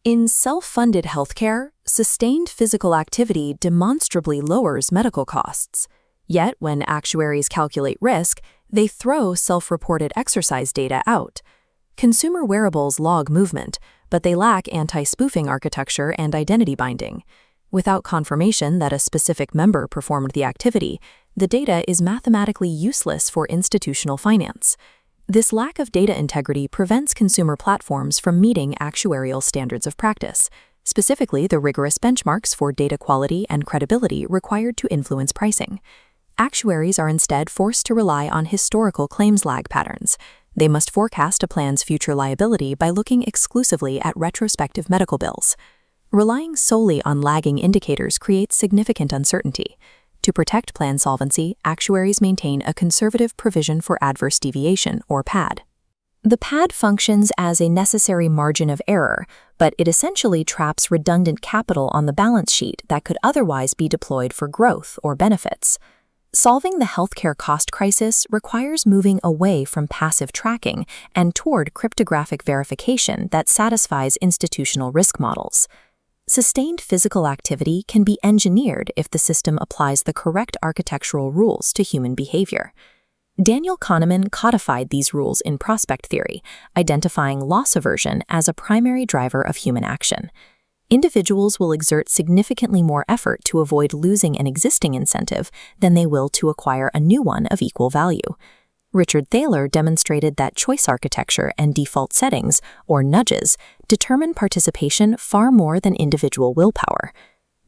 In self-funded healthcare, sustained physical activity demonstrably lowers medical costs. Yet, when actuaries calculate risk, they throw self-reported exercise data out. Consumer wearables log movement, but they lack anti-spoofing architecture and identity binding. Without confirmation that a specific member performed the activity, the data is mathematically useless for institutional finance. This lack of data integrity prevents consumer platforms from meeting actuarial standards of practice, specifically the rigorous benchmarks for data quality and credibility required to influence pricing. Actuaries are instead forced to rely on historical claims lag patterns. They must forecast a plan's future liability by looking exclusively at retrospective medical bills. Relying solely on lagging indicators creates significant uncertainty. To protect plan solvency, actuaries maintain a conservative provision for adverse deviation, or PAD. The PAD functions as a necessary margin of error, but it essentially traps redundant capital on the balance sheet that could otherwise be deployed for growth or benefits. Solving the healthcare cost crisis requires moving away from passive tracking and toward cryptographic verification that satisfies institutional risk models. Sustained physical activity can be engineered if the system applies the correct architectural rules to human behavior. Daniel Kahneman codified these rules in prospect theory, identifying loss aversion as a primary driver of human action. Individuals will exert significantly more effort to avoid losing an existing incentive than they will to acquire a new one of equal value. Richard Thaler demonstrated that choice architecture and default settings, or nudges, determine participation far more than individual willpower.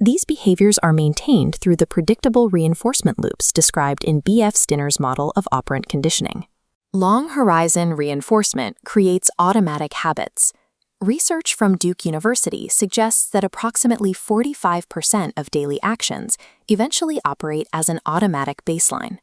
These behaviors are maintained through the predictable reinforcement loops described in B.F. Stinner's model of operant conditioning. Long-horizon reinforcement creates automatic habits. Research from Duke University suggests that approximately 45% of daily actions eventually operate as an automatic baseline.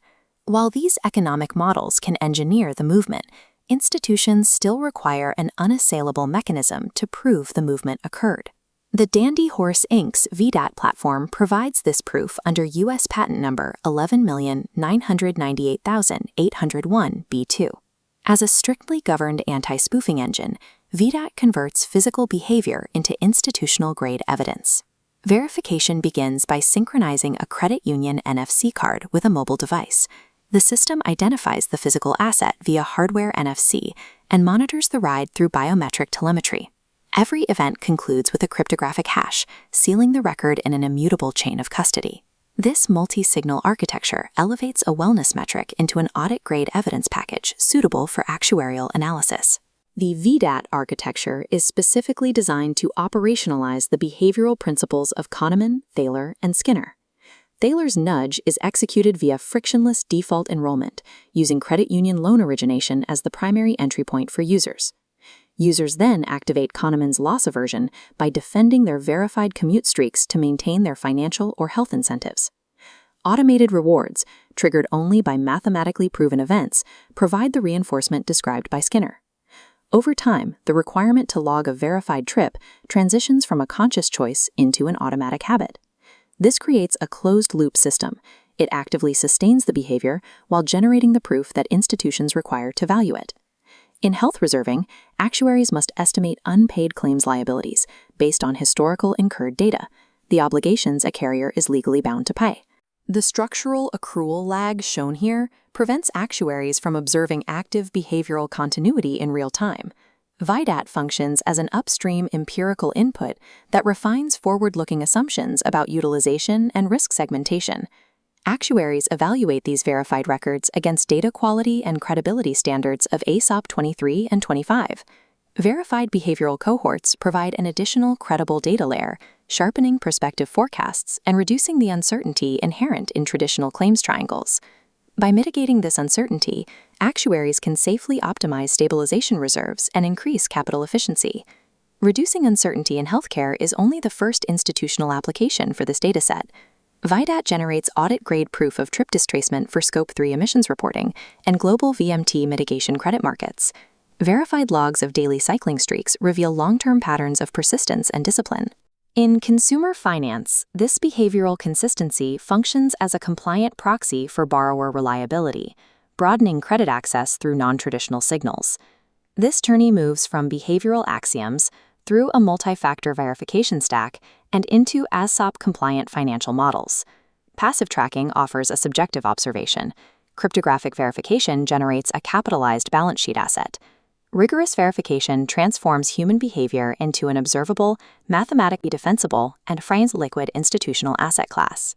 While these economic models can engineer the movement, institutions still require an unassailable mechanism to prove the movement occurred. The Dandy Horse Inc.'s VIDAT platform provides this proof under U.S. Patent Number 11,998,801 B2. As a strictly governed anti-spoofing engine, VIDAT converts physical behavior into institutional-grade evidence. Verification begins by synchronizing a credit union NFC card with a mobile device. The system identifies the physical asset via hardware NFC and monitors the ride through biometric telemetry. Every event concludes with a cryptographic hash, sealing the record in an immutable chain of custody. This multi-signal architecture elevates a wellness metric into an audit-grade evidence package suitable for actuarial analysis. The VIDAT architecture is specifically designed to operationalize the behavioral principles of Kahneman, Thaler, and Skinner. Thaler's nudge is executed via frictionless default enrollment, using credit union loan origination as the primary entry point for users. Users then activate Kahneman's loss aversion by defending their verified commute streaks to maintain their financial or health incentives. Automated rewards, triggered only by mathematically proven events, provide the reinforcement described by Skinner. Over time, the requirement to log a verified trip transitions from a conscious choice into an automatic habit. This creates a closed-loop system. It actively sustains the behavior while generating the proof that institutions require to value it. In health reserving, actuaries must estimate unpaid claims liabilities based on historical incurred data, the obligations a carrier is legally bound to pay. The structural accrual lag shown here prevents actuaries from observing active behavioral continuity in real time. VIDAT functions as an upstream empirical input that refines forward-looking assumptions about utilization and risk segmentation. Actuaries evaluate these verified records against data quality and credibility standards of ASOP 23 and 25. Verified behavioral cohorts provide an additional credible data layer, sharpening prospective forecasts and reducing the uncertainty inherent in traditional claims triangles. By mitigating this uncertainty, actuaries can safely optimize stabilization reserves and increase capital efficiency. Reducing uncertainty in healthcare is only the first institutional application for this dataset. VIDAT generates audit-grade proof of trip distracement for Scope 3 emissions reporting and global VMT mitigation credit markets. Verified logs of daily cycling streaks reveal long-term patterns of persistence and discipline. In consumer finance, this behavioral consistency functions as a compliant proxy for borrower reliability, broadening credit access through non-traditional signals. This journey moves from behavioral axioms, through a multi-factor verification stack, and into ASSOP-compliant financial models. Passive tracking offers a subjective observation. Cryptographic verification generates a capitalized balance sheet asset. Rigorous verification transforms human behavior into an observable, mathematically defensible, and frames liquid institutional asset class.